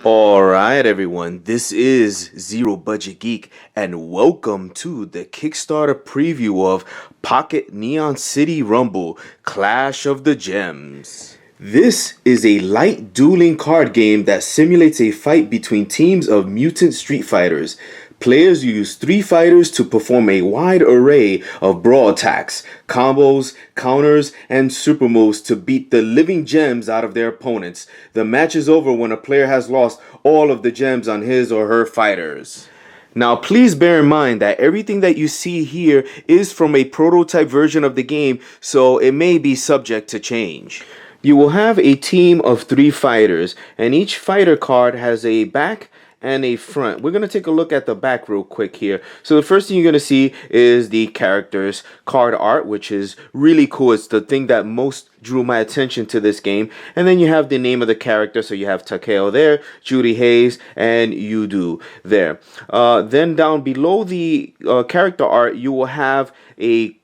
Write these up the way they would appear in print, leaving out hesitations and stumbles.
Alright everyone, this is Zero Budget Geek and welcome to the Kickstarter preview of Pocket Neon City Rumble Clash of the Gems. This is a light dueling card game that simulates a fight between teams of mutant street fighters. Players use 3 fighters to perform a wide array of brawl attacks, combos, counters, and super moves to beat the living gems out of their opponents. The match is over when a player has lost all of the gems on his or her fighters. Now please bear in mind that everything that you see here is from a prototype version of the game, so it may be subject to change. You will have a team of 3 fighters, and each fighter card has a back and a front. We're going to take a look at the back real quick here. So the first thing you're going to see is the characters card art, which is really cool. It's the thing that most drew my attention to this game. And then you have the name of the character. So you have Takeo there, Judy Hayes, and Yudu there. Then down below the character art, you will have a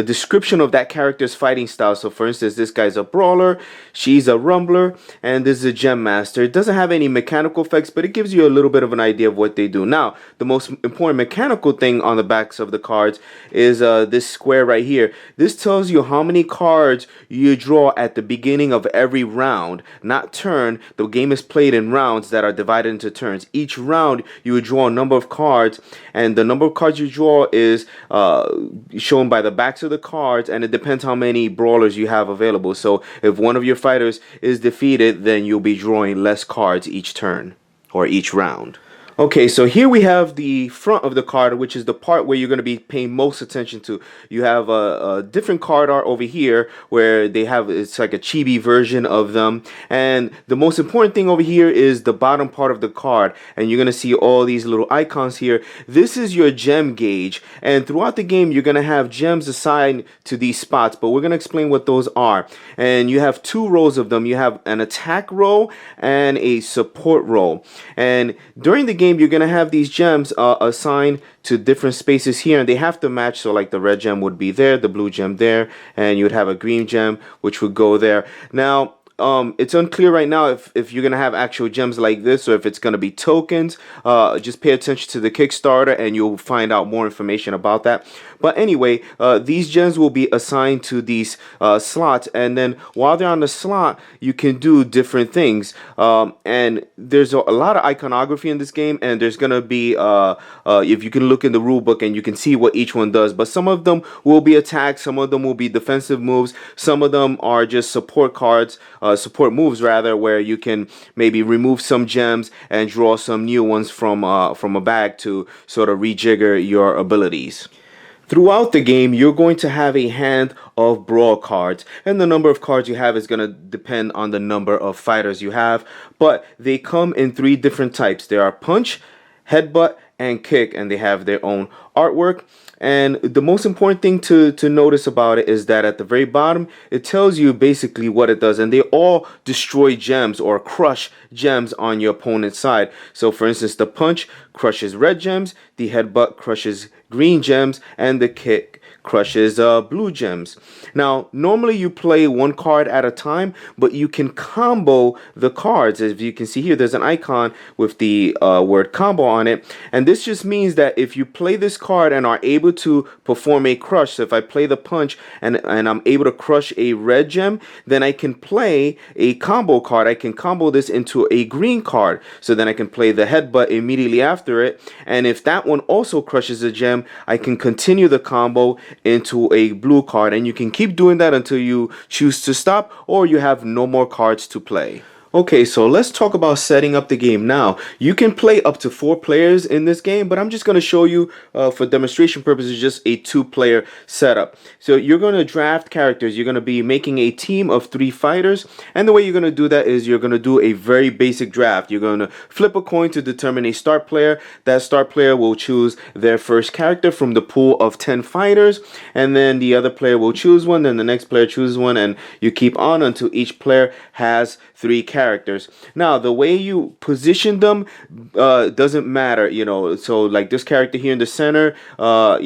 description of that character's fighting style. So for instance, this guy's a brawler, she's a rumbler, and this is a gem master. It doesn't have any mechanical effects, but it gives you a little bit of an idea of what they do. Now, the most important mechanical thing on the backs of the cards is this square right here. This tells you how many cards you draw at the beginning of every round, not turn. The game is played in rounds that are divided into turns. Each round you would draw a number of cards, and the number of cards you draw is shown by the backs of the cards, and it depends how many brawlers you have available. So if one of your fighters is defeated, then you'll be drawing less cards each turn or each round. Okay, so here we have the front of the card, which is the part where you're going to be paying most attention to. You have a different card art over here where they have, it's like a chibi version of them. And the most important thing over here is the bottom part of the card. And you're going to see all these little icons here. This is your gem gauge. And throughout the game, you're going to have gems assigned to these spots. But we're going to explain what those are. And you have 2 rows of them. You have an attack row and a support row. And during the game, you're going to have these gems assigned to different spaces here, and they have to match. So like the red gem would be there, the blue gem there, and you would have a green gem which would go there. Now it's unclear right now if you're gonna have actual gems like this or if it's gonna be tokens. Just pay attention to the Kickstarter and you'll find out more information about that. But anyway, these gems will be assigned to these slots, and then while they're on the slot, you can do different things. And there's a lot of iconography in this game, and there's gonna be if you can look in the rule book and you can see what each one does. But some of them will be attacks, some of them will be defensive moves, some of them are just support cards, support moves rather, where you can maybe remove some gems and draw some new ones from a bag to sort of rejigger your abilities. Throughout the game, you're going to have a hand of brawl cards, and the number of cards you have is going to depend on the number of fighters you have, but they come in 3 different types. There are punch, headbutt, and kick, and they have their own artwork. And the most important thing to notice about it is that at the very bottom, it tells you basically what it does. And they all destroy gems or crush gems on your opponent's side. So for instance, the punch crushes red gems, the headbutt crushes green gems, and the kick crushes blue gems. Now, normally you play 1 card at a time, but you can combo the cards. As you can see here, there's an icon with the word combo on it. And this just means that if you play this card and are able to perform a crush, so if I play the punch and I'm able to crush a red gem, then I can play a combo card. I can combo this into a green card. So then I can play the headbutt immediately after it. And if that one also crushes a gem, I can continue the combo into a blue card, and you can keep doing that until you choose to stop or you have no more cards to play. Okay, so let's talk about setting up the game. Now, you can play up to 4 players in this game, but I'm just going to show you for demonstration purposes just a 2-player setup. So you're going to draft characters. You're going to be making a team of 3 fighters, and the way you're going to do that is you're going to do a very basic draft. You're going to flip a coin to determine a start player. That start player will choose their first character from the pool of 10 fighters, and then the other player will choose one, then the next player chooses one, and you keep on until each player has 3 characters. characters. Now, the way you position them doesn't matter, you know. So like this character here in the center,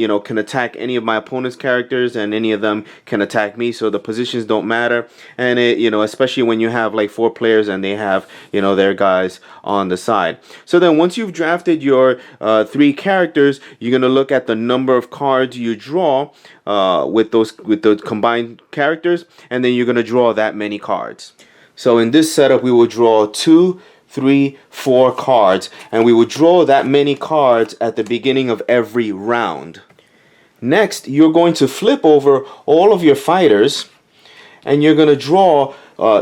you know, can attack any of my opponent's characters, and any of them can attack me. So the positions don't matter. And it, you know, especially when you have like 4 players and they have, you know, their guys on the side. So then once you've drafted your 3 characters, you're gonna look at the number of cards you draw with the combined characters, and then you're gonna draw that many cards. So in this setup, we will draw 2, 3, 4 cards, and we will draw that many cards at the beginning of every round. Next, you're going to flip over all of your fighters, and you're going to draw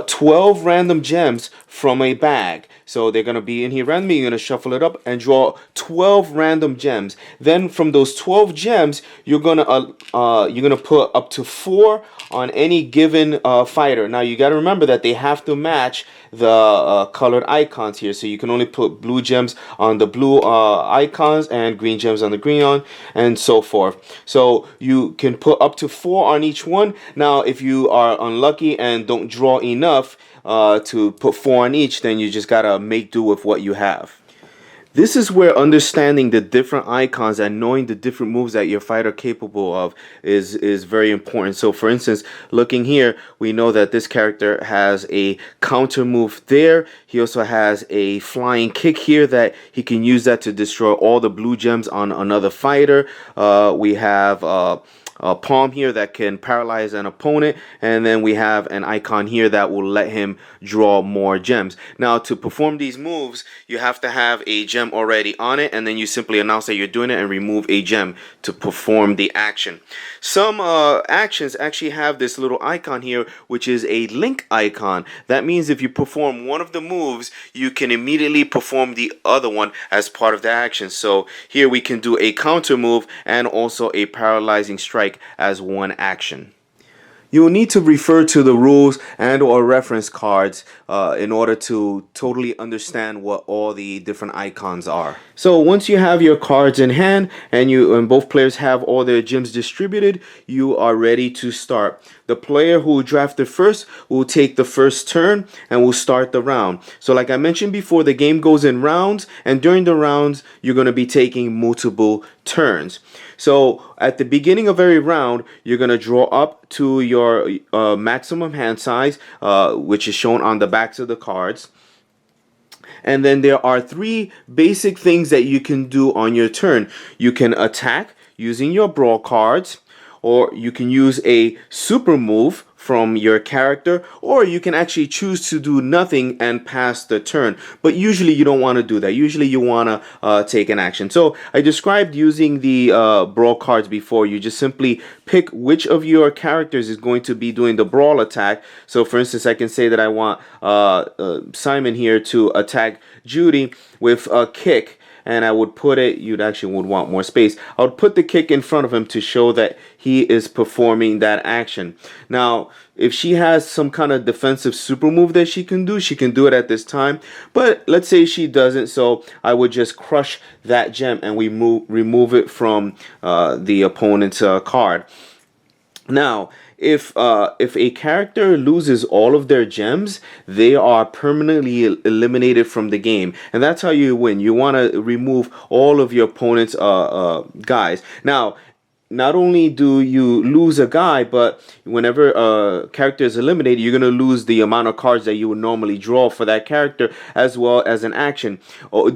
12 random gems from a bag. So they're going to be in here randomly. You're going to shuffle it up and draw 12 random gems. Then from those 12 gems, you're going to put up to 4 on any given fighter. Now you got to remember that they have to match the colored icons here. So you can only put blue gems on the blue icons and green gems on the green on, and so forth. So you can put up to 4 on each one. Now if you are unlucky and don't draw enough to put 4 on each, then you just gotta make do with what you have. This is where understanding the different icons and knowing the different moves that your fighter capable of is very important. So for instance, looking here, we know that this character has a counter move there. He also has a flying kick here that he can use that to destroy all the blue gems on another fighter. We have a palm here that can paralyze an opponent, and then we have an icon here that will let him draw more gems. Now to perform these moves, you have to have a gem already on it, and then you simply announce that you're doing it and remove a gem to perform the action. Some actions actually have this little icon here, which is a link icon. That means if you perform one of the moves, you can immediately perform the other one as part of the action. So here we can do a counter move and also a paralyzing strike as one action. You will need to refer to the rules and or reference cards in order to totally understand what all the different icons are. So once you have your cards in hand and both players have all their gems distributed, you are ready to start. The player who drafted first will take the first turn and will start the round. So like I mentioned before, the game goes in rounds, and during the rounds you're going to be taking multiple turns. So at the beginning of every round, you're going to draw up to your maximum hand size, which is shown on the backs of the cards. And then there are 3 basic things that you can do on your turn. You can attack using your Brawl cards, or you can use a super move from your character, or you can actually choose to do nothing and pass the turn. But usually you don't want to do that. Usually you want to take an action. So I described using the Brawl cards before. You just simply pick which of your characters is going to be doing the Brawl attack. So for instance, I can say that I want Simon here to attack Judy with a kick. And I would put it, you'd actually would want more space. I would put the kick in front of him to show that he is performing that action. Now, if she has some kind of defensive super move that she can do it at this time. But let's say she doesn't, so I would just crush that gem and we remove it from the opponent's card. Now, if a character loses all of their gems, they are permanently eliminated from the game, and that's how you win. You want to remove all of your opponent's guys. Now, not only do you lose a guy, but whenever a character is eliminated, you're going to lose the amount of cards that you would normally draw for that character, as well as an action.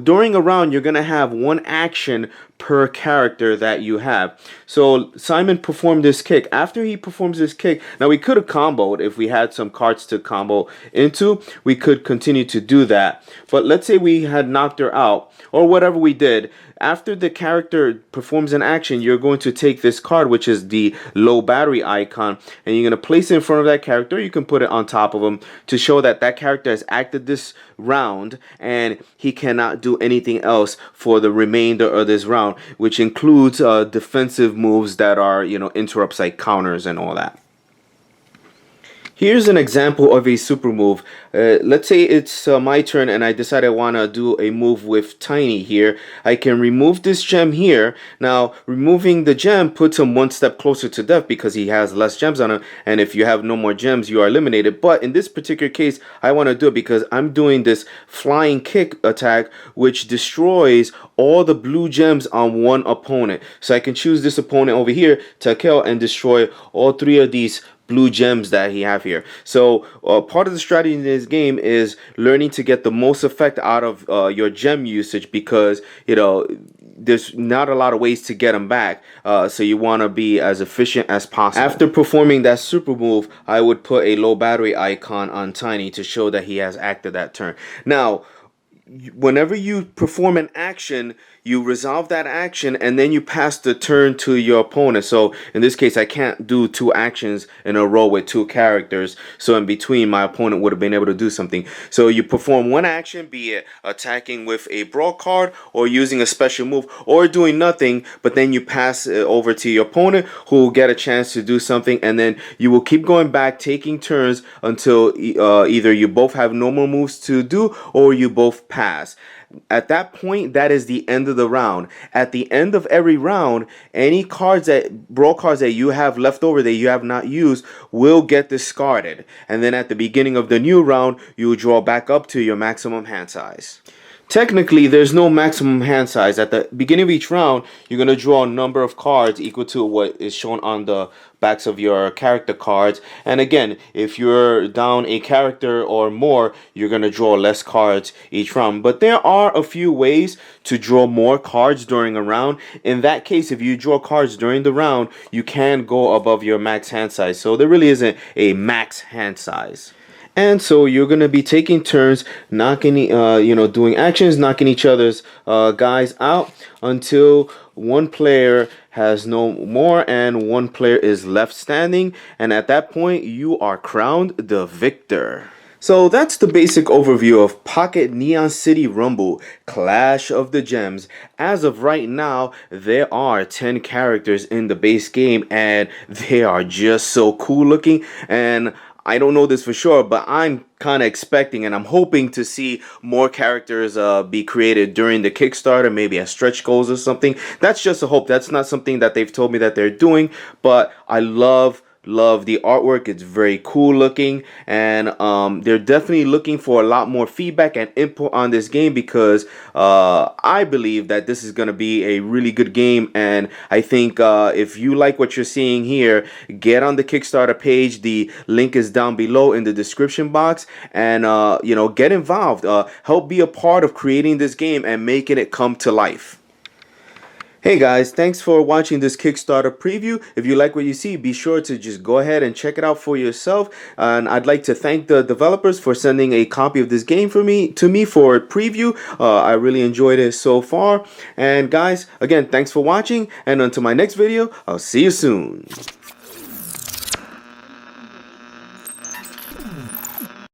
During a round, you're going to have 1 action per character that you have. So Simon performed this kick. After he performs this kick, now we could have comboed if we had some cards to combo into. We could continue to do that. But let's say we had knocked her out, or whatever we did. After the character performs an action, you're going to take this card, which is the low battery icon, and you're going to place it in front of that character. You can put it on top of him to show that that character has acted this round and he cannot do anything else for the remainder of this round, which includes defensive moves that are, you know, interrupts like counters and all that. Here's an example of a super move. Let's say it's my turn and I decide I want to do a move with Tiny here. I can remove this gem here. Now, removing the gem puts him one step closer to death because he has less gems on him. And if you have no more gems, you are eliminated. But in this particular case, I want to do it because I'm doing this flying kick attack, which destroys all the blue gems on one opponent. So I can choose this opponent over here to kill and destroy all three of these blue gems that he have here. So part of the strategy in this game is learning to get the most effect out of your gem usage, because there's not a lot of ways to get them back, so you want to be as efficient as possible. After performing that super move, I would put a low battery icon on Tiny to show that he has acted that turn. Now, whenever you perform an action, you resolve that action and then you pass the turn to your opponent. So in this case, I can't do two actions in a row with two characters, so in between my opponent would have been able to do something. So you perform one action, be it attacking with a Brawl card or using a special move or doing nothing, but then you pass it over to your opponent, who will get a chance to do something, and then you will keep going back, taking turns until either you both have no more moves to do or you both pass. At that point, that is the end of the round. At the end of every round, any Brawl cards that you have left over that you have not used will get discarded. And then at the beginning of the new round, you will draw back up to your maximum hand size. Technically, there's no maximum hand size. At the beginning of each round, you're going to draw a number of cards equal to what is shown on the backs of your character cards. And again, if you're down a character or more, you're going to draw less cards each round. But there are a few ways to draw more cards during a round. In that case, if you draw cards during the round, you can go above your max hand size. So there really isn't a max hand size. And so you're going to be taking turns, knocking, doing actions, knocking each other's guys out until one player has no more and one player is left standing. And at that point, you are crowned the victor. So that's the basic overview of Pocket Neon City Rumble Clash of the Gems. As of right now, there are 10 characters in the base game and they are just so cool looking. And I don't know this for sure, but I'm kind of expecting and I'm hoping to see more characters be created during the Kickstarter, maybe as stretch goals or something. That's just a hope. That's not something that they've told me that they're doing, but I love the artwork. It's very cool looking, and they're definitely looking for a lot more feedback and input on this game, because I believe that this is going to be a really good game. And I think if you like what you're seeing here, get on the Kickstarter page. The link is down below in the description box, and get involved, help be a part of creating this game and making it come to life. Hey guys, thanks for watching this Kickstarter preview. If you like what you see, be sure to just go ahead and check it out for yourself. And I'd like to thank the developers for sending a copy of this game to me for a preview. I really enjoyed it so far. And guys, again, thanks for watching. And until my next video, I'll see you soon.